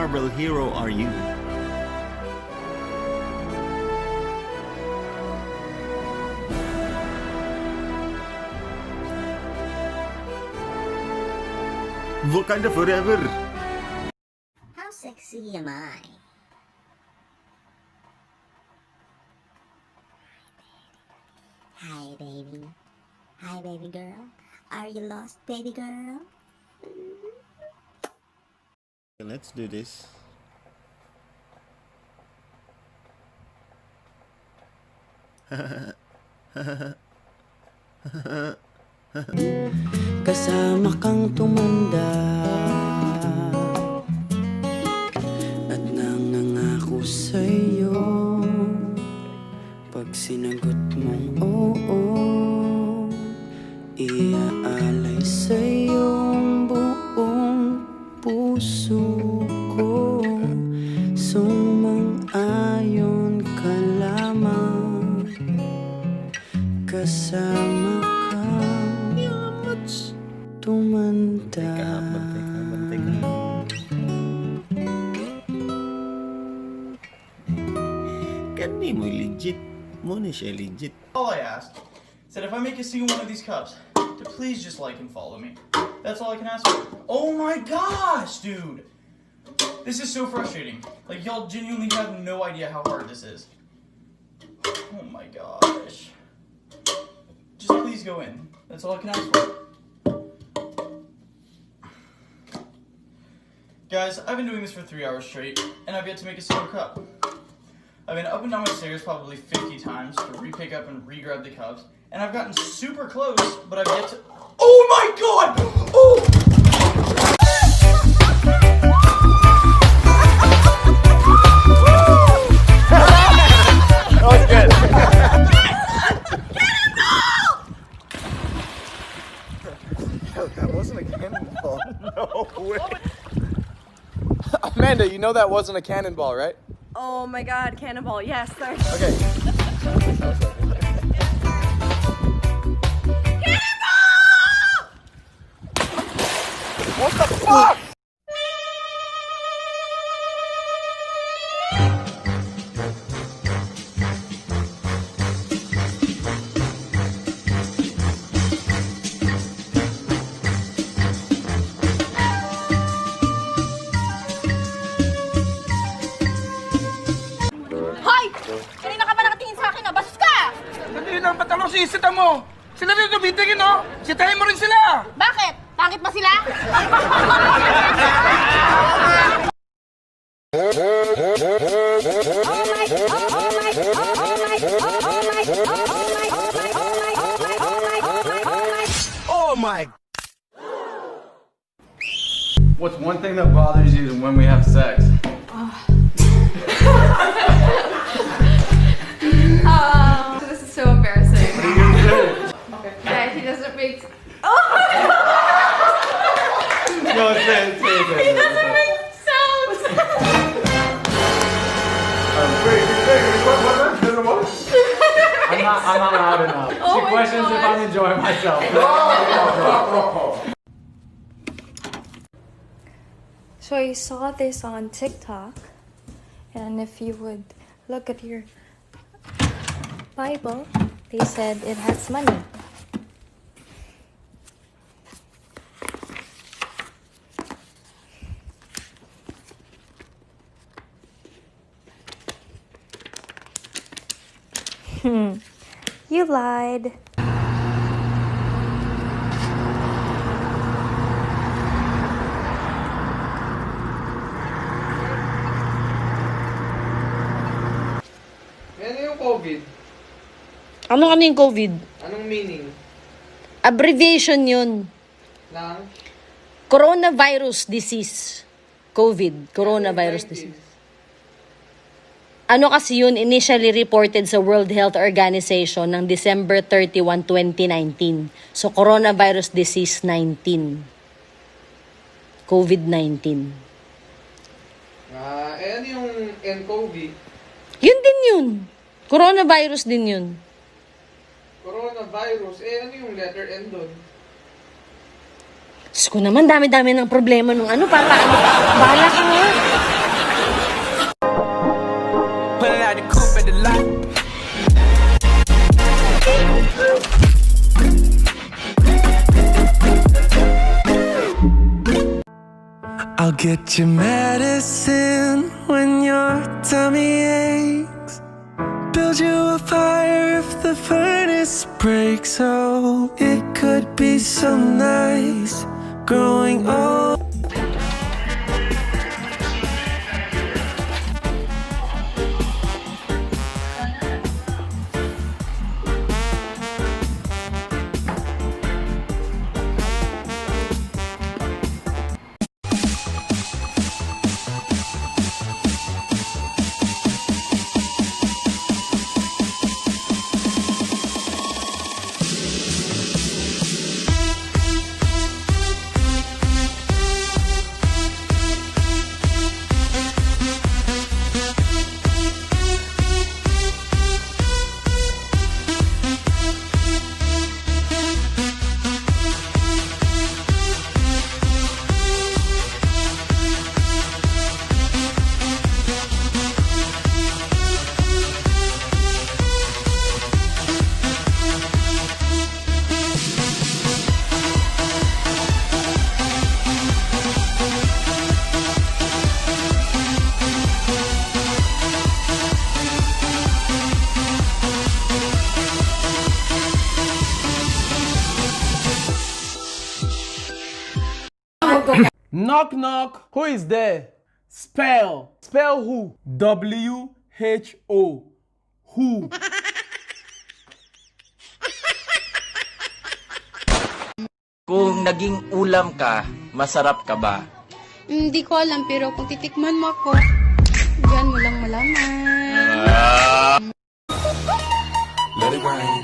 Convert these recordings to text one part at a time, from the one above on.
Marvel hero are you? Wakanda forever! How sexy am I? Hi, baby. Hi, baby girl. Are you lost, baby girl? Let's do this. Kasama kang tumanda at nangangako sa'yo. Pag sinagot mong oo, iaalay sa'yo ang buong puso ko. Sumang-ayon ka lamang, kasama kang tumanda. Bantay ka. Kani mo legit. Muna siya legit. All I asked is that if I make a single one of these cups, to please just like and follow me. That's all I can ask for. Oh my gosh, dude! This is so frustrating. Like, y'all genuinely have no idea how hard this is. Oh my gosh. Just please go in. That's all I can ask for. Guys, I've been doing this for 3 hours straight, and I've yet to make a single cup. I've been up and down my stairs probably 50 times to re-pick up and re-grab the cups, and I've gotten super close, but I've yet to... Oh my god! Oh! That was good. That wasn't a cannonball. No way. Amanda, you know that wasn't a cannonball, right? Oh my god, cannonball, yes, sorry. Okay. Cannonball! What the fuck? Hoy! Kanina ka ba nakatingin sa akin, bastos ka! Hindi lang, patalong si isita mo. Sila rin tumitingin, no? Sitahin mo rin sila. Bakit? Pangit ba sila? Oh my. What's one thing that bothers you when we have sex? This is so embarrassing. What are you gonna say? Yeah, he doesn't make. No, say it. He doesn't make sounds. What? I'm not loud enough. Oh She my questions if God. I'm enjoying myself. So I saw this on TikTok, and if you would look at your Bible, they said it has money. You lied. Ano yung COVID? Ano yung COVID? Anong meaning? Abbreviation yun. Ng? Coronavirus disease. COVID. Coronavirus disease. Ano kasi yun, initially reported sa World Health Organization ng December 31, 2019. So, coronavirus disease 19. COVID-19. Ano yung nCoV? Yun din yun. Coronavirus din yun. Coronavirus? Ano yung letter N doon? Diyos ko naman, dami-dami ng problema nung ano. Bahala ka nga. Get your medicine when your tummy aches. Build you a fire if the furnace breaks. Oh, it could be so nice growing old. Knock knock. Who is there? Spell. Spell who? W-H-O. Who? Kung naging ulam ka, masarap ka ba? Hindi ko alam, pero kung titikman mo ako, diyan mo lang malaman. Let it rain.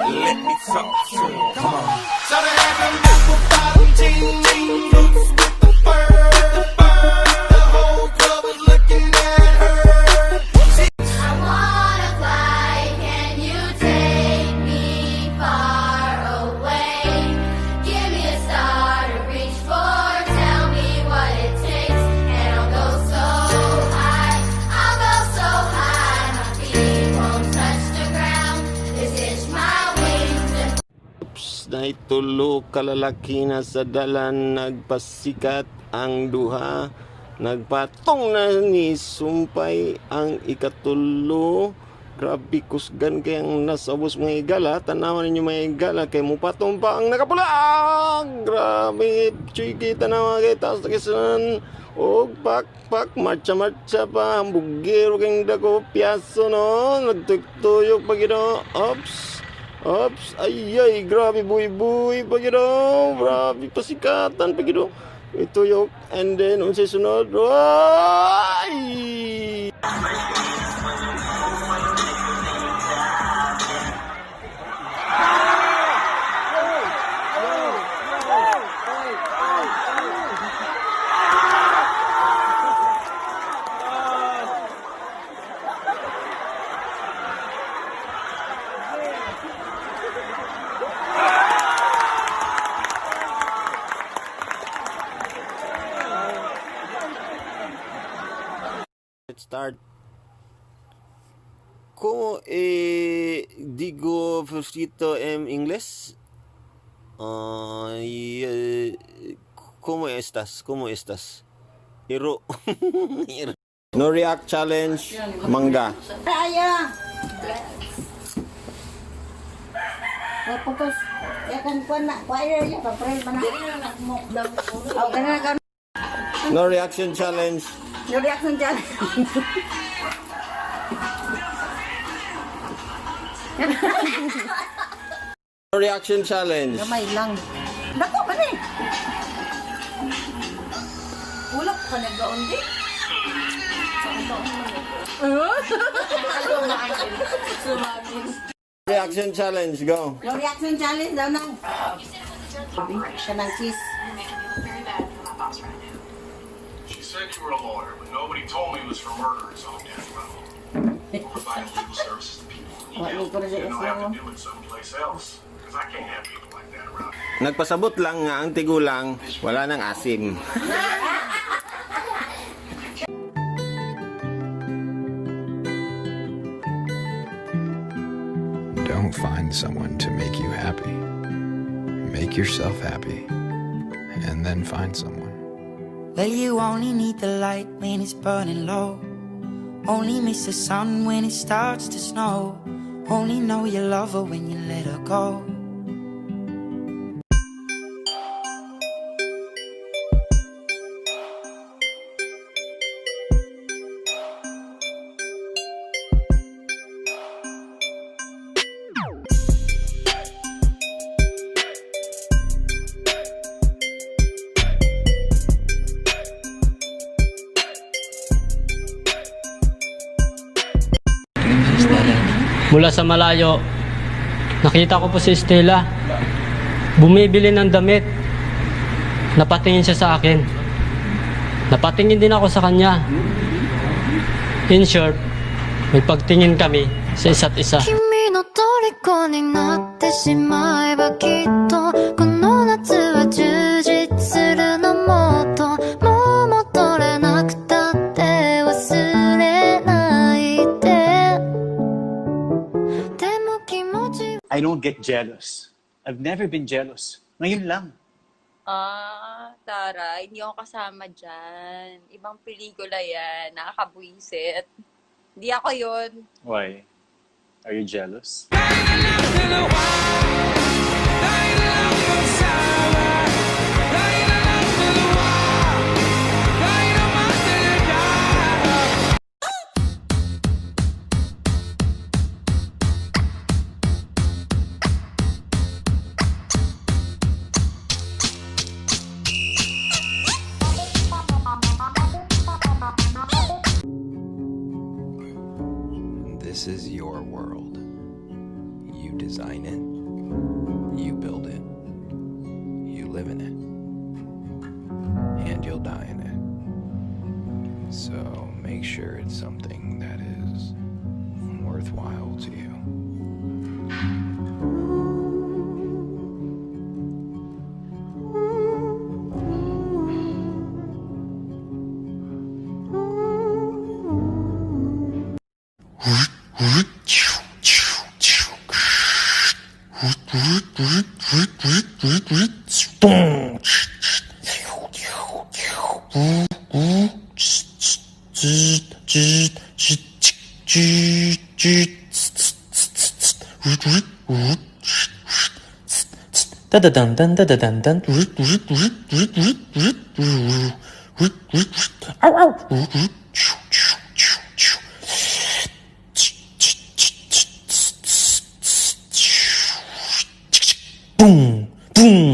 Let me talk to you. Come on. Started having apple bottom jeans, boots with the fur. The whole club was looking at her. I wanna fly, can you take me far away? Give me a star to reach for, tell me what it takes, and I'll go so high, my feet won't touch the ground, this is my wings and Na itulo kalalaki na sa dalan nagpasikat ang duha, nagpatong na ni sumpay ang ikatulo. Grabe kusgan kayang nasabos mga igala, tanawan ninyo mga igala kay mupatong pa ang nakapula. Grabe chuy kita na mga taas na kisan og pak marcha pa ang bugiro kang dako piyaso no, nagtuyok pa gino. Ops, ay, grabe buy pagino, grabe pasikatan pagino. Ito yung, and then, unsay sunod, ay! Let's start. ¿Cómo digo favorito en inglés? ¿Cómo estás? Hero. No react challenge. Manga. Raya! Tapos, yakan ko na, choir ya, papel ba na? No reaction challenge. No reaction dyan. No reaction challenge. Gamay lang. Dako ba ni? Ulap ka nag-gaon di? Reaction challenge, go. No reaction challenge daw na. Siya ng cheese. She said you were a lawyer, but nobody told me it was for murderers on death row. Or providing legal services to people who need help. And I'll have to do it someplace else. Because I can't have people like that around. Nagpasabot lang nga ang tigulang, wala nang asim. Don't find someone to make you happy. Make yourself happy. and then find someone. Well, you only need the light when it's burning low. Only miss the sun when it starts to snow. Only know you love her when you let her go. Mula sa malayo, nakita ko po si Stella. Bumibili ng damit. Napatingin siya sa akin. Napatingin din ako sa kanya. In short, may pagtingin kami sa isa't isa. 君の虜になってしまえばきっとこの夏は充実するのもっともう戻れなくたって忘れないででも気持ち I don't get jealous. I've never been jealous. Ngayon lang. Tara, hindi ako kasama dyan. Ibang pelikula yan. Nakakabwisit. Hindi ako yun. Why? Are you jealous? This is your world. You design it, you build it, you live in it, and you'll die in it. So make sure it's something that is worthwhile to you. Boom, boom.